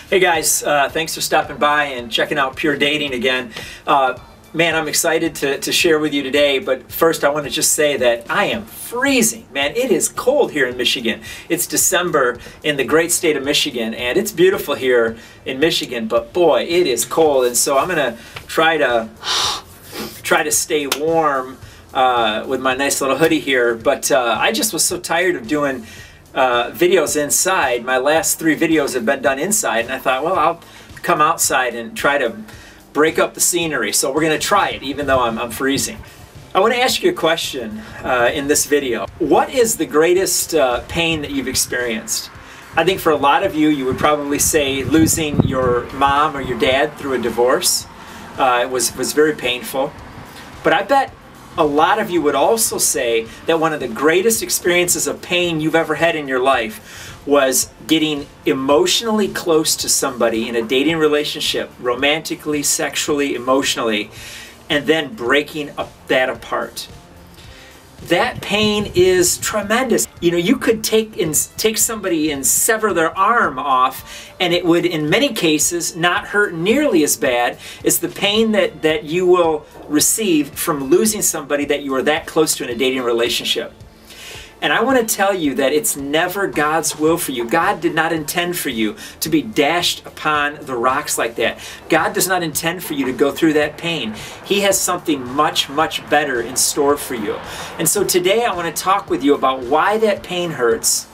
Hey guys, thanks for stopping by and checking out Pure Dating again. Man, I'm excited to share with you today, but first I want to just say that I am freezing. Man, it is cold here in Michigan. It's December in the great state of Michigan, and it's beautiful here in Michigan, but boy, it is cold, and so I'm going to try to stay warm with my nice little hoodie here, but I just was so tired of doing videos inside. My last 3 videos have been done inside, and I thought, well, I'll come outside and try to break up the scenery. So we're going to try it, even though I'm freezing. I want to ask you a question in this video. What is the greatest pain that you've experienced? I think for a lot of you, you would probably say losing your mom or your dad through a divorce. It was very painful. But I bet a lot of you would also say that one of the greatest experiences of pain you've ever had in your life was getting emotionally close to somebody in a dating relationship, romantically, sexually, emotionally, and then breaking that apart. That pain is tremendous. You know, you could take somebody and sever their arm off, and it would, in many cases, not hurt nearly as bad as the pain that you will receive from losing somebody that you are that close to in a dating relationship. And I want to tell you that it's never God's will for you. God did not intend for you to be dashed upon the rocks like that. God does not intend for you to go through that pain. He has something much, much better in store for you. And so today I want to talk with you about why that pain hurts,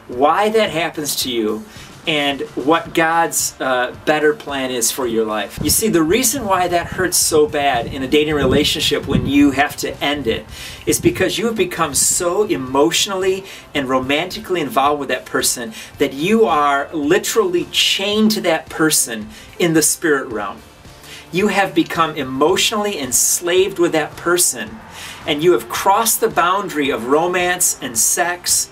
why that happens to you, and what God's better plan is for your life. You see, the reason why that hurts so bad in a dating relationship when you have to end it is because you have become so emotionally and romantically involved with that person that you are literally chained to that person in the spirit realm. You have become emotionally enslaved with that person, and you have crossed the boundary of romance and sex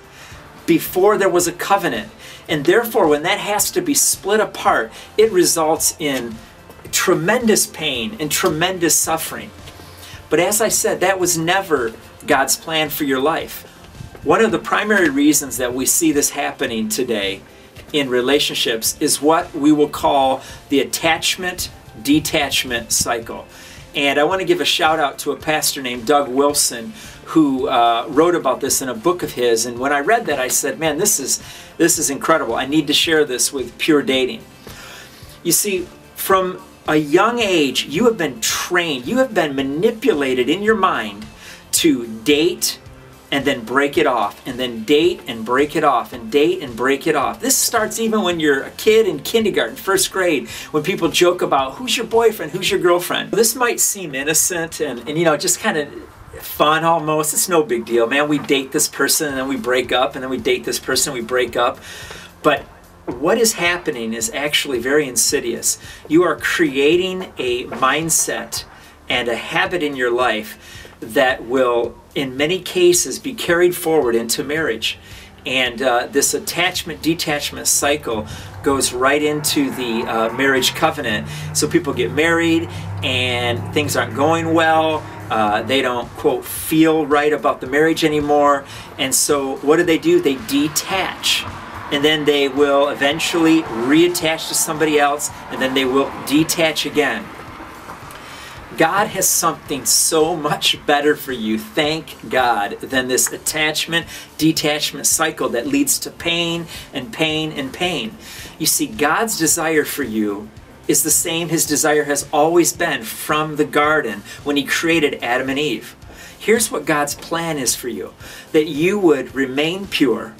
before there was a covenant. And therefore, when that has to be split apart, it results in tremendous pain and tremendous suffering. But as I said, that was never God's plan for your life. One of the primary reasons that we see this happening today in relationships is what we will call the attachment-detachment cycle. And I want to give a shout out to a pastor named Doug Wilson who wrote about this in a book of his. And when I read that, I said, man, this is incredible. I need to share this with Pure Dating. You see, from a young age, you have been trained, you have been manipulated in your mind to date and then break it off, and then date and break it off, and date and break it off. This starts even when you're a kid in kindergarten, first grade, when people joke about who's your boyfriend, who's your girlfriend. This might seem innocent and you know, just kind of fun almost. It's no big deal, man. We date this person and then we break up, and then we date this person and we break up. But what is happening is actually very insidious. You are creating a mindset and a habit in your life that will, in many cases, be carried forward into marriage. And this attachment-detachment cycle goes right into the marriage covenant. So people get married and things aren't going well. They don't, quote, feel right about the marriage anymore. And so what do? They detach. And then they will eventually reattach to somebody else, and then they will detach again. God has something so much better for you, thank God, than this attachment-detachment cycle that leads to pain and pain and pain. You see, God's desire for you is the same His desire has always been from the garden when He created Adam and Eve. Here's what God's plan is for you: that you would remain pure,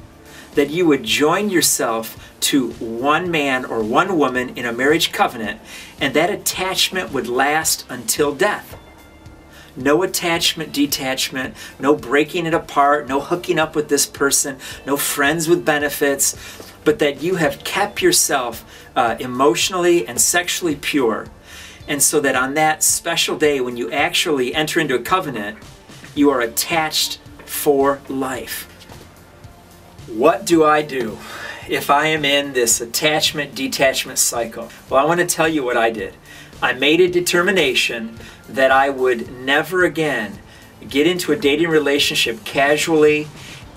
that you would join yourself to one man or one woman in a marriage covenant, and that attachment would last until death. No attachment, detachment, no breaking it apart, no hooking up with this person, no friends with benefits, but that you have kept yourself emotionally and sexually pure. And so that on that special day when you actually enter into a covenant, you are attached for life. What do I do if I am in this attachment-detachment cycle? Well, I want to tell you what I did. I made a determination that I would never again get into a dating relationship casually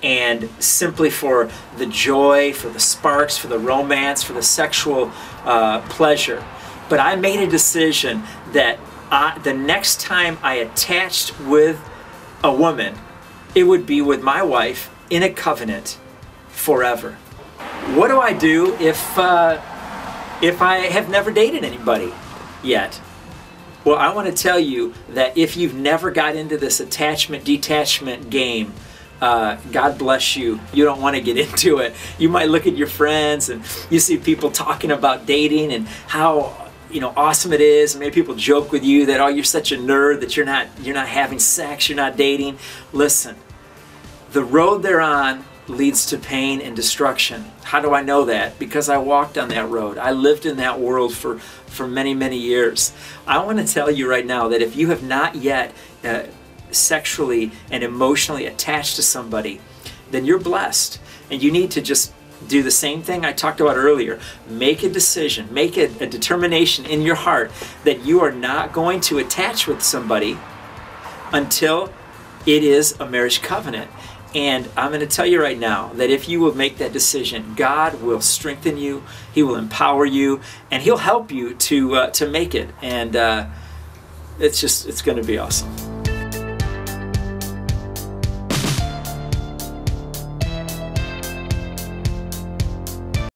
and simply for the joy, for the sparks, for the romance, for the sexual pleasure. But I made a decision that the next time I attached with a woman, it would be with my wife in a covenant forever. What do I do if I have never dated anybody yet? Well, I want to tell you that if you've never got into this attachment, detachment game, God bless you. You don't want to get into it. You might look at your friends and you see people talking about dating and how awesome it is. And maybe people joke with you that, oh, you're such a nerd that you're not having sex, you're not dating. Listen, the road they're on leads to pain and destruction. How do I know that? Because I walked on that road. I lived in that world for many, many years. I want to tell you right now that if you have not yet sexually and emotionally attached to somebody, then you're blessed. And you need to just do the same thing I talked about earlier. Make a decision, make a determination in your heart that you are not going to attach with somebody until it is a marriage covenant. And I'm going to tell you right now that if you will make that decision, God will strengthen you, He will empower you, and He'll help you to make it. And it's going to be awesome.